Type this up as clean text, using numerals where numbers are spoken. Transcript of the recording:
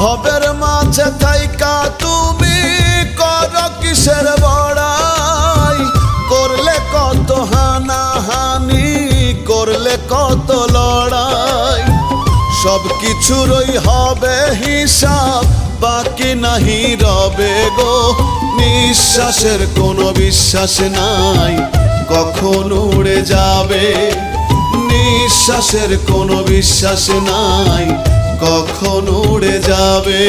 ভবের মাঝে থাইকা তুমি কর কিসের বড়াই, করলে কত হানাহানি, করলে কত লড়াই। সব কিছুরই হবে হিসাব, বাকি নাহি রবে গো। নিঃশ্বাসের কোনো বিশ্বাস নাই, কখন উড়ে যাবে। নিঃশ্বাসের কোনো বিশ্বাস নাই, কখন উড়ে যাবে।